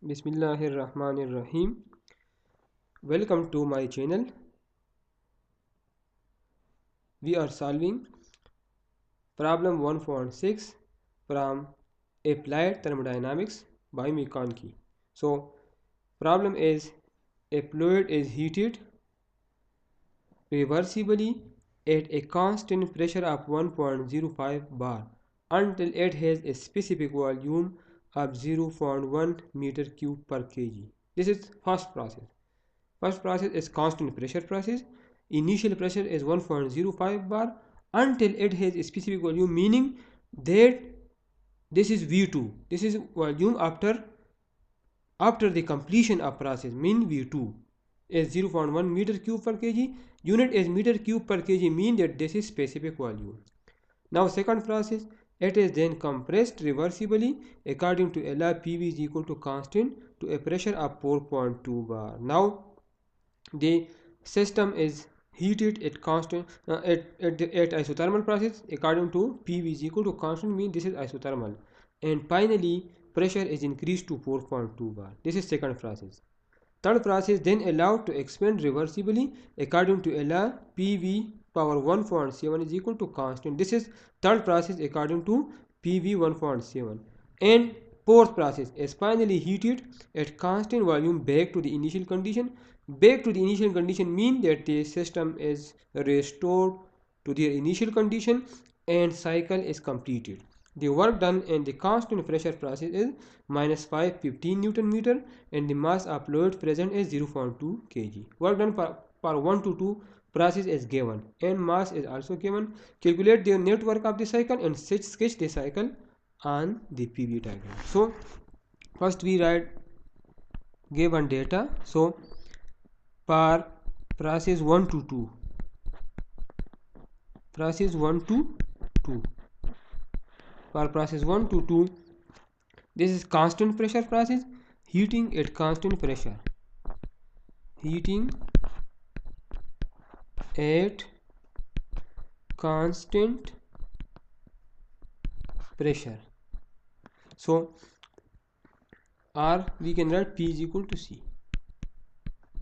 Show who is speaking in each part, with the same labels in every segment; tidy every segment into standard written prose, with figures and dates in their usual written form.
Speaker 1: Bismillahirrahmanirrahim. Welcome to my channel. We are solving problem 1.6 from Applied Thermodynamics by McConkey. So, problem is a fluid is heated reversibly at a constant pressure of 1.05 bar until it has a specific volume of 0.1 meter cube per kg. This is first process. First process is constant pressure process. Initial pressure is 1.05 bar until it has a specific volume, meaning that this is V2. This is volume after the completion of process, mean V2 is 0.1 meter cube per kg. Unit is meter cube per kg, mean that this is specific volume. Now second process, it is then compressed reversibly according to LR. PV is equal to constant to a pressure of 4.2 bar. Now the system is heated at constant at isothermal process according to PV is equal to constant, mean this is isothermal, and finally pressure is increased to 4.2 bar. This is second process. Third process then allowed to expand reversibly according to LR. PV power 1.7 is equal to constant. This is third process according to PV 1.7. And fourth process is finally heated at constant volume back to the initial condition. Back to the initial condition mean that the system is restored to their initial condition and cycle is completed. The work done in the constant pressure process is minus 515 Newton meter and the mass of fluid present is 0.2 kg. Work done for 1 to 2 process is given and mass is also given. Calculate the net work of the cycle and sketch the cycle on the PV diagram. So first we write given data. So for process 1 to 2, process 1 to 2, for process 1 to 2, this is constant pressure process, heating at constant pressure, heating at constant pressure. So R we can write P is equal to C.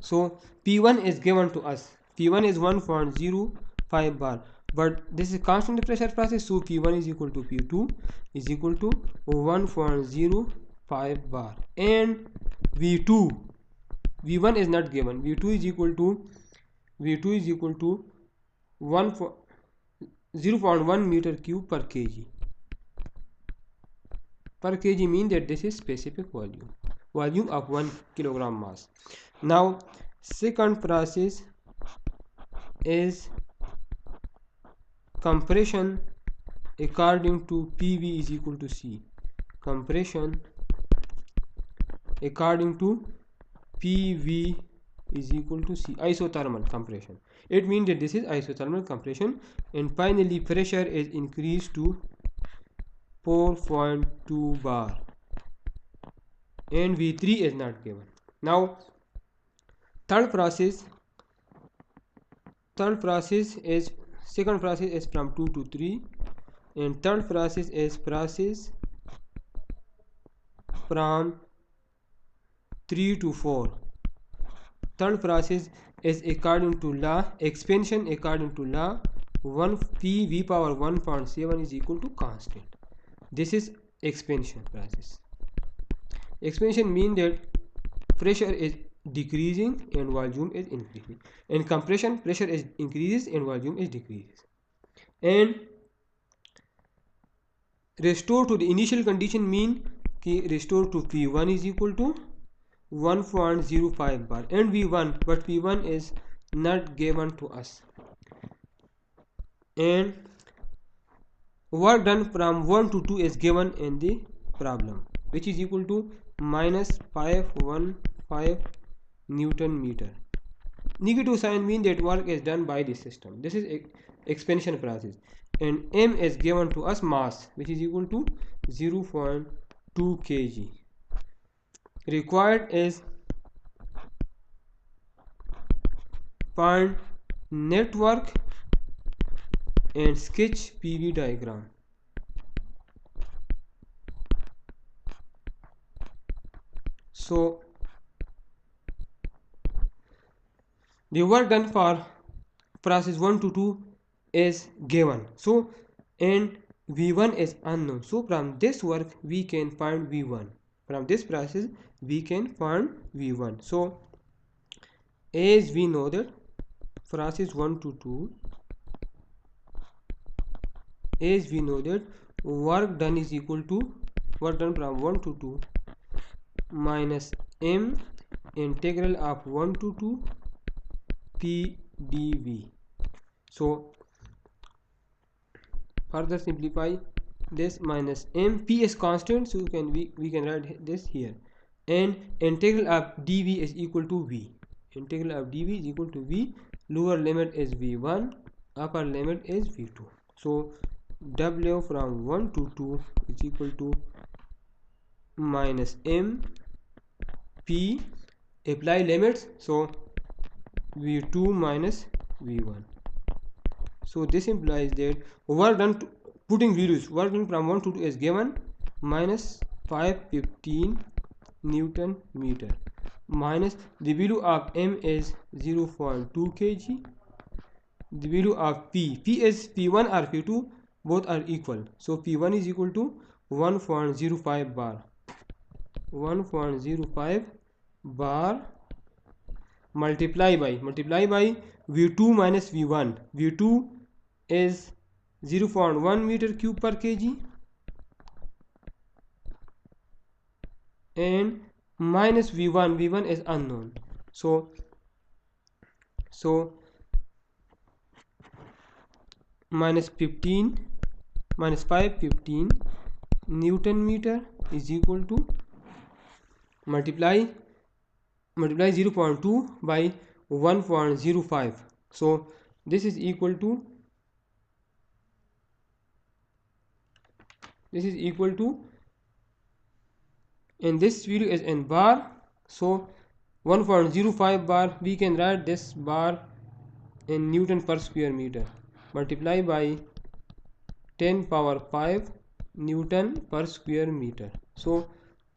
Speaker 1: So P1 is given to us. P1 is 1.05 bar, but this is constant pressure process, so P1 is equal to P2 is equal to 1.05 bar, and V1 is not given. V2 is equal to 0.1 meter cube per kg. Per kg mean that this is specific volume of 1 kilogram mass. Now second process is compression according to PV is equal to C. Compression according to PV is equal to C. Isothermal compression. It means that this is isothermal compression, and finally pressure is increased to 4.2 bar and V3 is not given. Now second process is from 2 to 3, and third process is from 3 to 4. Third process is according to law, expansion according to law, 1 PV power 1.7 is equal to constant. This is expansion process. Expansion means that pressure is decreasing and volume is increasing, and compression pressure is increases and volume is decreases. And restore to the initial condition mean कि restore to P1 is equal to 1.05 bar and V1, but P1 is not given to us, and work done from 1 to 2 is given in the problem, which is equal to minus 515 Newton meter. Negative sign means that work is done by the system. This is expansion process, and M is given to us mass, which is equal to 0.2 kg. Required is find network and sketch PV diagram. So the work done for process 1 to 2 is given, so and V1 is unknown. So from this work we can find V1. From this process we can find V1. So as we know that process 1 to 2, as we know that work done is equal to work done from 1 to 2 minus m integral of 1 to 2 p dv. So further simplify this, minus m, p is constant, so we can write this here, and integral of dv is equal to v. Integral of dv is equal to v. Lower limit is v1, upper limit is v2. So w from 1 to 2 is equal to minus m p, apply limits, so v2 minus v1. So this implies that work done putting values, work done from 1 to 2 is given minus 515 Newton meter, minus the value of m is 0.2 kg, the value of p is p1 or p2, both are equal, so p1 is equal to 1.05 bar, 1.05 bar, multiply by v2 minus v1. v2 is 0.1 meter cube per kg and minus v1 is unknown, so minus 515 Newton meter is equal to multiply 0.2 by 1.05, so this is equal to and this value is in bar, so 1.05 bar, we can write this bar in Newton per square meter, multiply by 10 power 5 Newton per square meter. So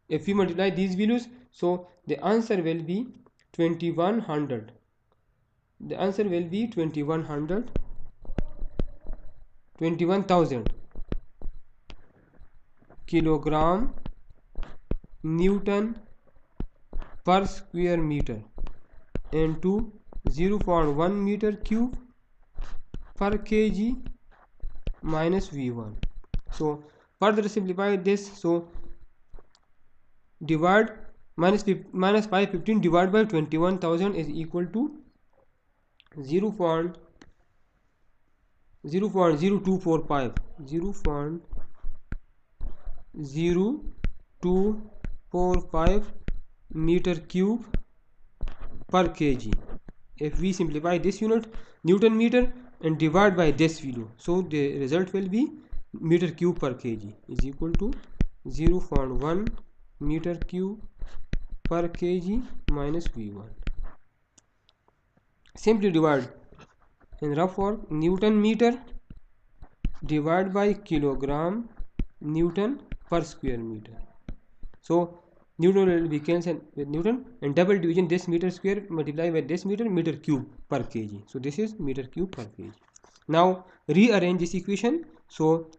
Speaker 1: if we multiply these values, so the answer will be 2100. The answer will be 21,000 kilogram Newton per square meter into 0.1 meter cube per kg minus v1. So further simplify this, so divide minus 515 divided by 21,000 is equal to 0.0245 0.0245 meter cube per kg. If we simplify this unit, Newton meter, and divide by this value, so the result will be meter cube per kg is equal to 0.1 meter cube per kg minus v1. Simply divide in rough work, Newton meter divided by kilogram Newton per square meter. So Newton will be cancelled with Newton, and double division this meter square multiply by this meter cube per kg. So this is meter cube per kg. Now rearrange this equation. So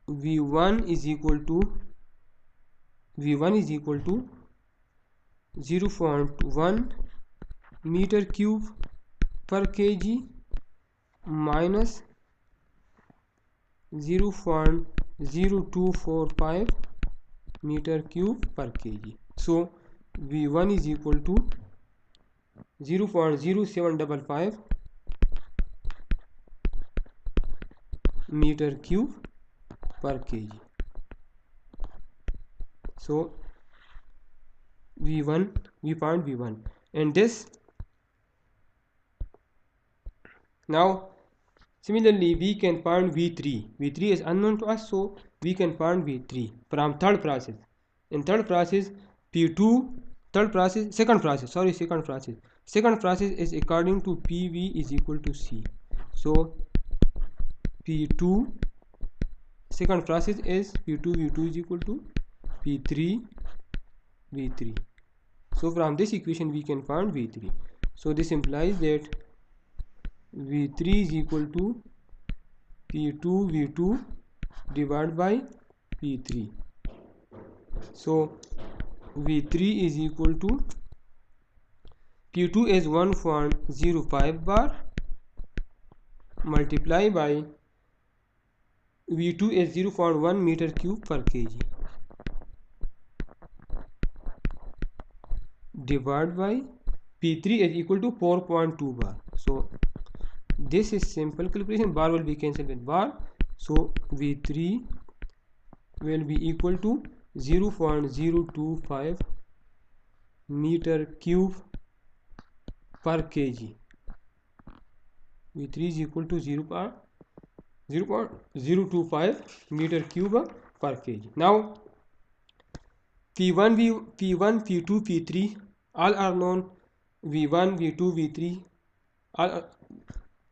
Speaker 1: v1 is equal to 0.1 meter cube per kg minus 0.0245 meter cube per kg. So v1 is equal to 0.0755 meter cube per kg. So v1, we found v1, and this. Now similarly we can find v3. v3 is unknown to us, so we can find v3 from third process. In third process, p2, second process is according to pv is equal to c. So p2, second process is p2 v2 is equal to p3 V3. So from this equation we can find V3. So this implies that V3 is equal to P2 V2 divided by P3. So V3 is equal to P2 is 1.05 bar multiplied by V2 is 0.1 meter cube per kg divided by P3 is equal to 4.2 bar. So this is simple calculation. Bar will be cancelled with bar. So V3 will be equal to 0.025 meter cube per kg. V3 is equal to 0.025 meter cube per kg. Now P1, P1, P2, P3 all are known. V1, V2, V3 all.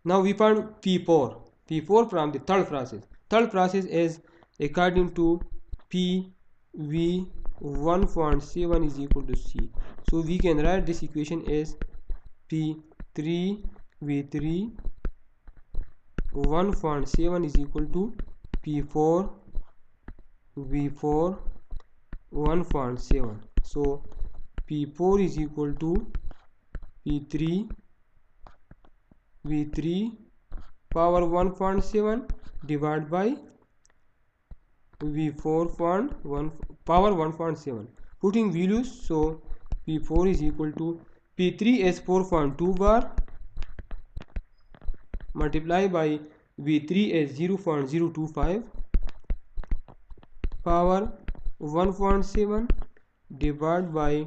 Speaker 1: Now we find P4. P4 from the third process. Third process is according to P V 1.7 is equal to C. So we can write this equation as P3 V3 1.7 is equal to P4 V4 1.7. So P4 is equal to P3 V3 power 1.7 divided by V4 power 1.7. Putting values, so P4 is equal to P3 is 4.2 bar multiplied by V3 is 0.025 power 1.7 divided by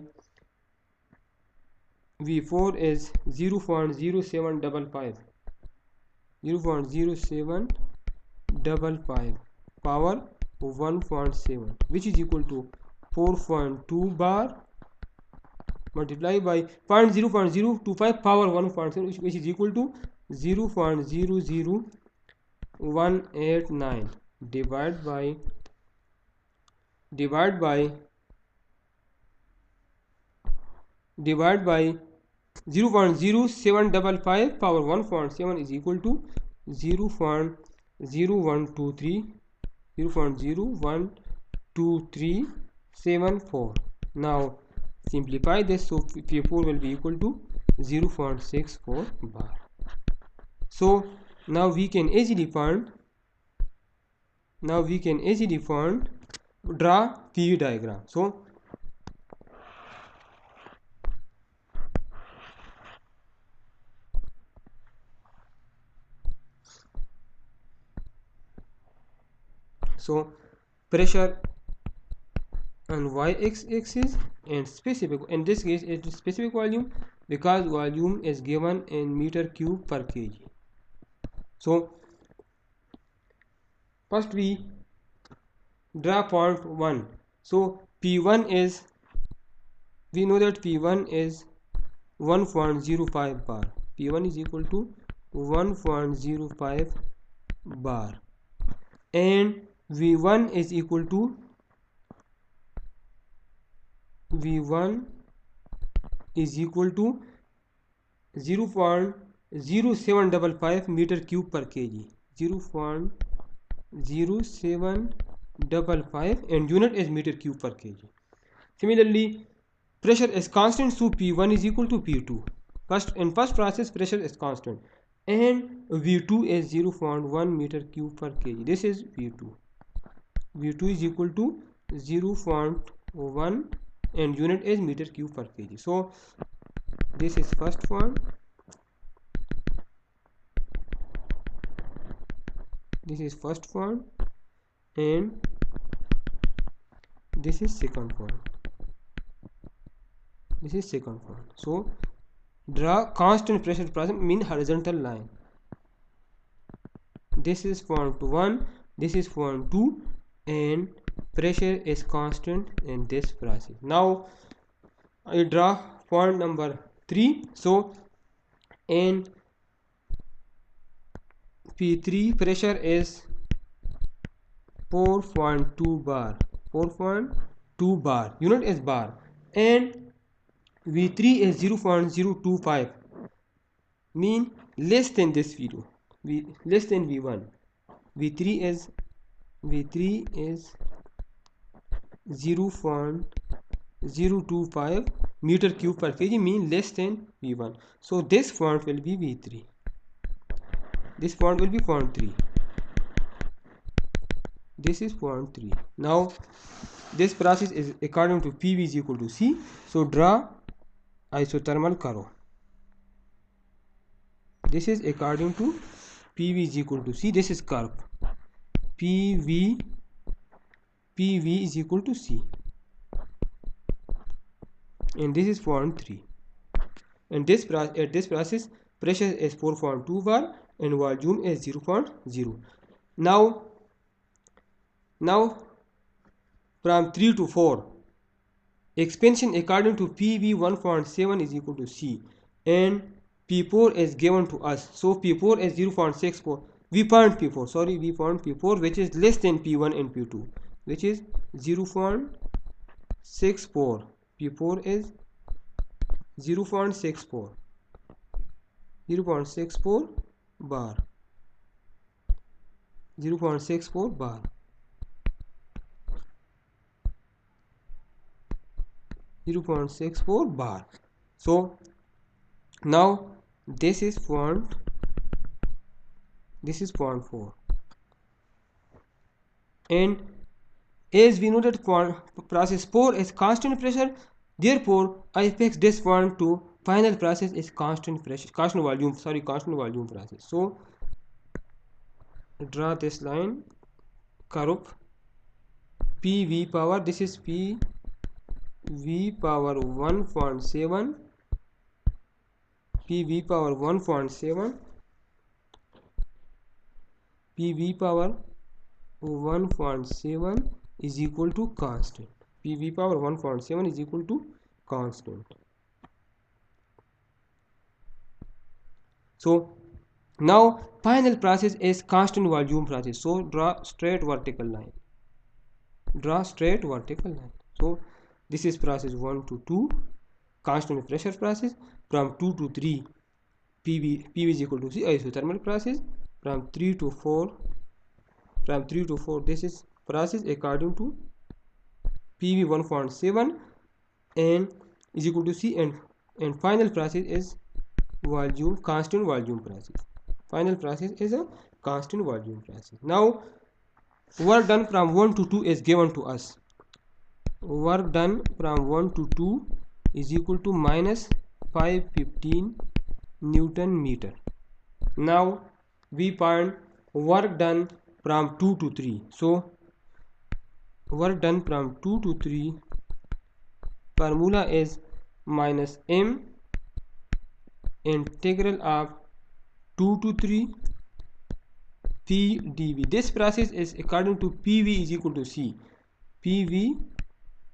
Speaker 1: V4 is 0.0755 power 1.7, which is equal to 4.2 bar multiplied by 0.025 power 1.7, which is equal to 0.00189 divided by 0.0755 power 1.7 is equal to 0.01374. Now simplify this, so P4 will be equal to 0.64 bar. So now we can easily find draw PV diagram. So pressure on y-axis and specific, in this case it is specific volume because volume is given in meter cube per kg. So first we draw point 1. So P1 is, we know that P1 is 1.05 bar. P1 is equal to 1.05 bar and V1 is equal to 0.0755 meter cube per kg. 0.0755 and unit is meter cube per kg. Similarly, pressure is constant, so P1 is equal to P2. In first process pressure is constant and V2 is 0.1 meter cube per kg. This is V2. V2 is equal to 0.1 and unit is meter cube per kg. So this is first one, this is first one and this is second one. This is second one. So draw constant pressure present mean horizontal line. This is point 1, this is point 2 and pressure is constant in this process. Now I draw point number 3. So in P3 pressure is 4.2 bar. 4.2 bar. Unit is bar and V3 is 0.025, mean less than this V2, less than V1. V3 is 0.025 meter cube per kg, mean less than V1. So this point will be V3. This point will be point 3. This is point 3. Now this process is according to PV is equal to C. So draw isothermal curve. This is according to PV is equal to C. This is curve. PV is equal to C. And this is point 3. And at this process pressure is 4.2 bar and volume is 0.0. Now from 3 to 4, expansion according to PV 1.7 is equal to C, and P4 is given to us. So P4 is 0.64. We found P4, which is less than P1 and P2, which is 0.64. P4 is 0.64 bar. 0.64 bar. 0.64 bar. So now this is point 4, and as we know that process 4 is constant pressure, therefore I fix this point to final process is constant volume process. So draw this line, curve PV power, this is PV power 1.7, PV power 1.7, PV power 1.7 is equal to constant. PV power 1.7 is equal to constant. So now final process is constant volume process. So draw straight vertical line. So this is process 1 to 2, constant pressure process. From 2 to 3, PV is equal to C, isothermal process. From 3 to 4, this is process according to PV 1.7 and is equal to C, and final process is constant volume process. Final process is a constant volume process. Now work done from 1 to 2 is given to us. Work done from 1 to 2 is equal to minus 515 Newton meter. Now we find work done from 2 to 3. So work done from 2 to 3, formula is minus m integral of 2 to 3 P dV. This process is according to PV is equal to C. PV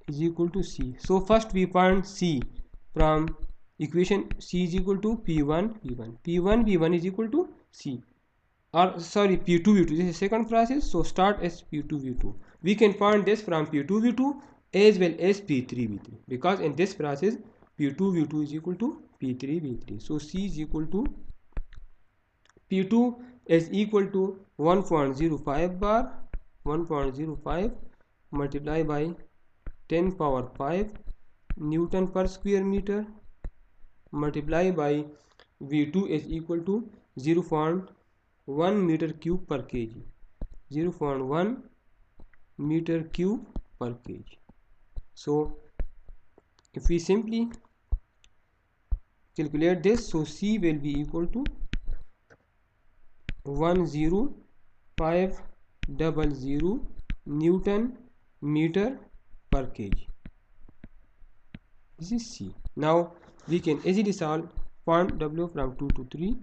Speaker 1: is equal to C. So first we find C from equation. C is equal to P1 V1 is equal to C, or sorry, P2 V2. This is second process, so start as P2 V2. We can find this from P2 V2 as well as P3 V3, because in this process P2 V2 is equal to P3 V3. So C is equal to P2 is equal to 1.05 bar, 1.05 multiplied by 10 power 5 Newton per square meter, multiplied by V2 is equal to 0.1 meter cube per kg, 0.1 meter cube per kg. So if we simply calculate this, so C will be equal to 10500 Newton meter per kg. This is C. Now we can easily solve. Point W from 2 to 3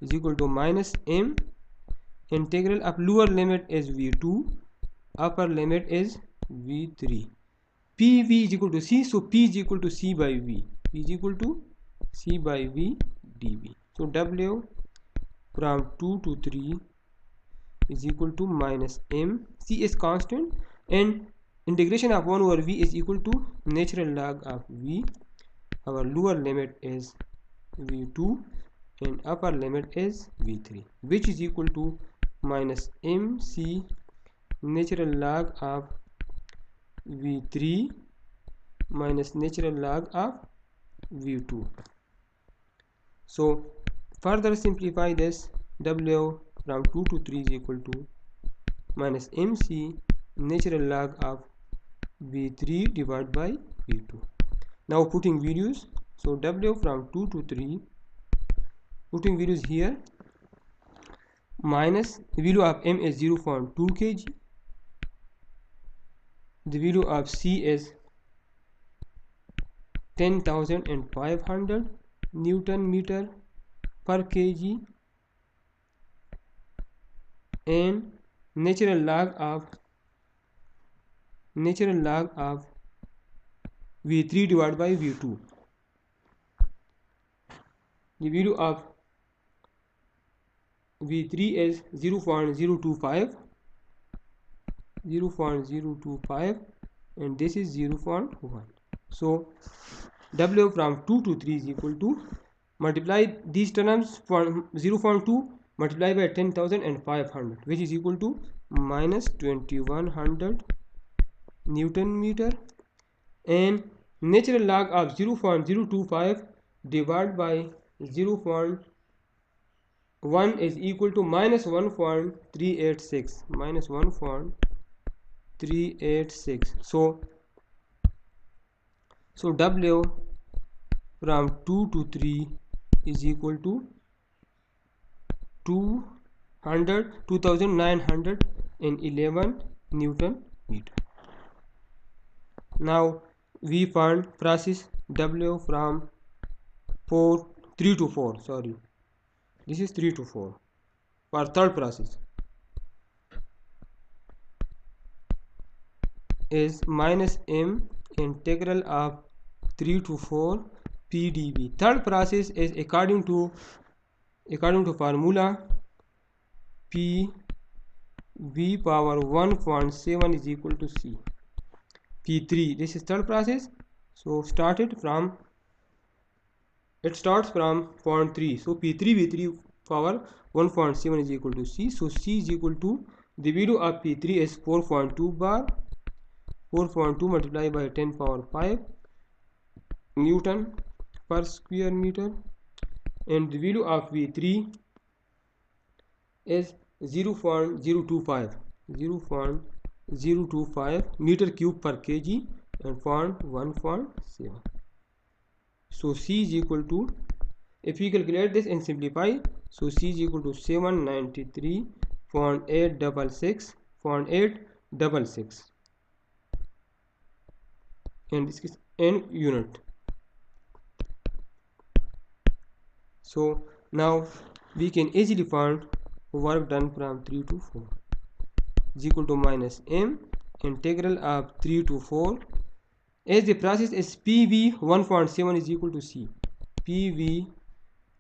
Speaker 1: is equal to minus m integral of lower limit is V2, upper limit is V3. PV is equal to C, so P is equal to C by V. P is equal to C by V dV. So W from 2 to 3 is equal to minus m. C is constant and integration of 1 over v is equal to natural log of v. Our lower limit is v2 and upper limit is v3, which is equal to minus mc natural log of v3 minus natural log of v2. So further simplify this, w from 2 to 3 is equal to minus mc natural log of v3 divided by v2. Now putting values, so w from 2 to 3, putting values here, minus the value of m is 0.2 kg, the value of c is 10,500 Newton meter per kg, and natural log of v3 divided by v2. The value of v3 is 0.025, and this is 0.1. So w from 2 to 3 is equal to, multiply these terms for 0.2 multiply by 10,500, which is equal to minus 2100 Newton meter, and natural log of 0.025 divided by 0.1 is equal to minus 1.386, minus 1.386. So w from 2 to 3 is equal to 2911 Newton meter. Now we find process w from 3 to 4, sorry, this is 3 to 4 for third process, is minus m integral of 3 to 4 pdv. Third process is according to formula p v power 1.7 is equal to c. P3, this is third process, so it starts from 0.3, so P3 v3 power 1.7 is equal to c. So c is equal to, the value of P3 is 4.2 bar, 4.2 multiplied by 10 power 5 Newton per square meter, and the value of V3 is 0.025 meter cube per kg and 1.7. So C is equal to, if we calculate this and simplify, so C is equal to 793.866, and this is in unit. So now we can easily find work done from 3 to 4 is equal to minus m integral of 3 to 4, as the process is PV 1.7 is equal to C. PV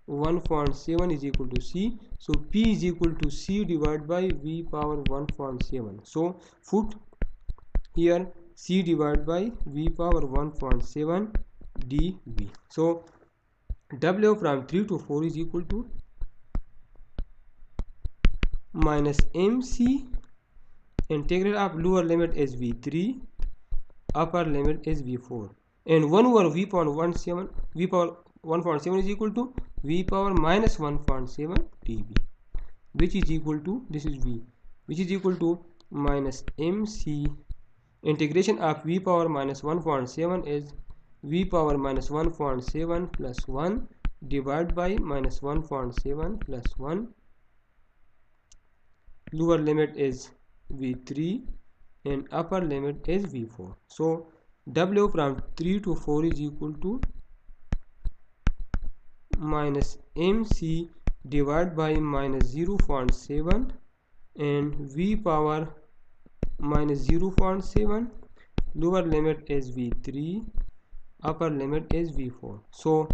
Speaker 1: 1.7 is equal to C. So P is equal to C divided by V power 1.7. So put here C divided by V power 1.7 dV. So W from 3 to 4 is equal to minus MC integral of lower limit is V3, upper limit is V4, and 1 over V power 1.7 is equal to V power minus 1.7 dV, which is equal to, this is V, which is equal to minus MC integration of V power minus 1.7 is V power minus 1.7 plus 1 divided by minus 1.7 plus 1. Lower limit is V3 and upper limit is V4. So W from 3 to 4 is equal to minus MC divided by minus 0.7 and V power minus 0.7. Lower limit is V3, upper limit is V4. So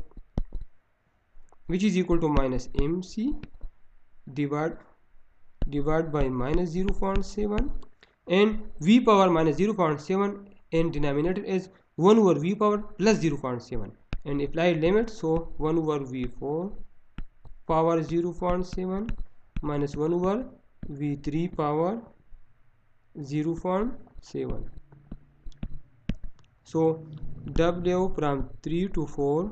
Speaker 1: which is equal to minus MC divided by minus 0.7, and v power minus 0.7 in denominator is 1 over v power plus 0.7 and applied limit, so 1 over v4 power 0.7 minus 1 over v3 power 0.7. So w from 3 to 4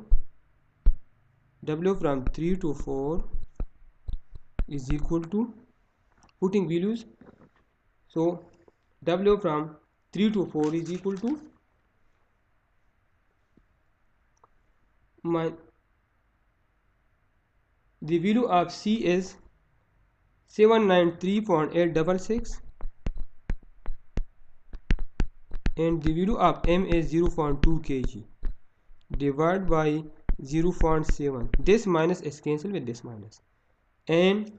Speaker 1: is equal to, putting values, so w from 3 to 4 is equal to the value of C is 793.866 and the value of M is 0.2 kg divided by 0.7. This minus is cancelled with this minus, and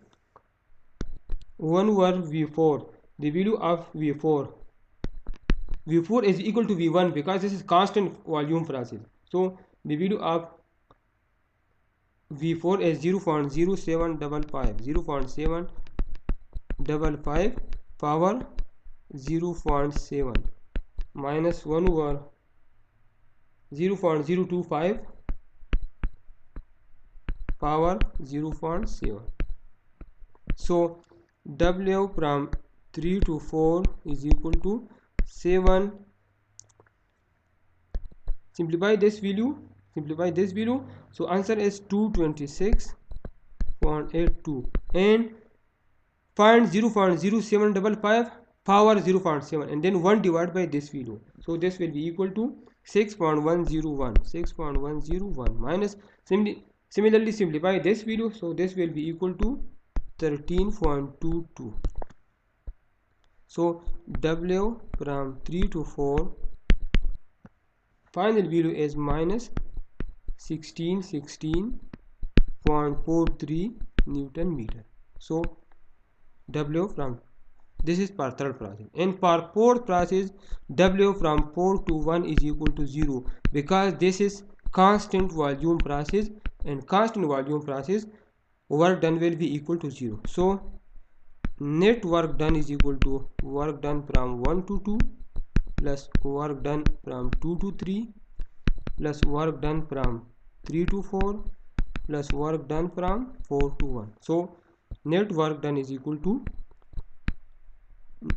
Speaker 1: 1 over V4, the value of V4 is equal to V1 because this is constant volume process. So the value of V4 is 0.0755 power 0.7 minus 1 over 0.025 power 0.7. So W from 3 to 4 is equal to 7. Simplify this value. So answer is 226.82 and find 0.0755 power 0.7 and then 1 divided by this value. So this will be equal to 6.101 minus, similarly simplify this value, so this will be equal to 13.22. So W from 3 to 4 final value is minus 16.43 Newton meter. So W from, this is for third process, and for fourth process W from 4 to 1 is equal to 0 because this is constant volume process, and constant volume process work done will be equal to 0. So net work done is equal to work done from 1 to 2 plus work done from 2 to 3 plus work done from 3 to 4 plus work done from 4 to 1. So net work done is equal to,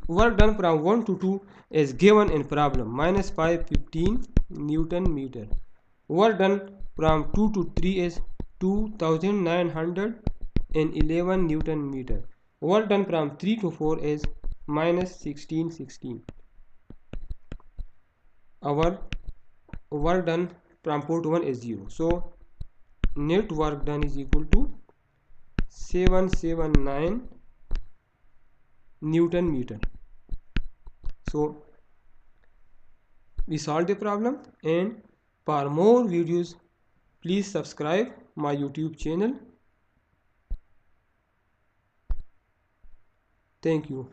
Speaker 1: work done from 1 to 2 is given in problem, minus 515 Newton meter. Work done from 2 to 3 is 2911 Newton meter. Work done from 3 to 4 is minus 1616. Our work done from 4 to 1 is 0. So net work done is equal to 779 Newton meter. So we solved the problem, and for more videos please subscribe my YouTube channel. Thank you.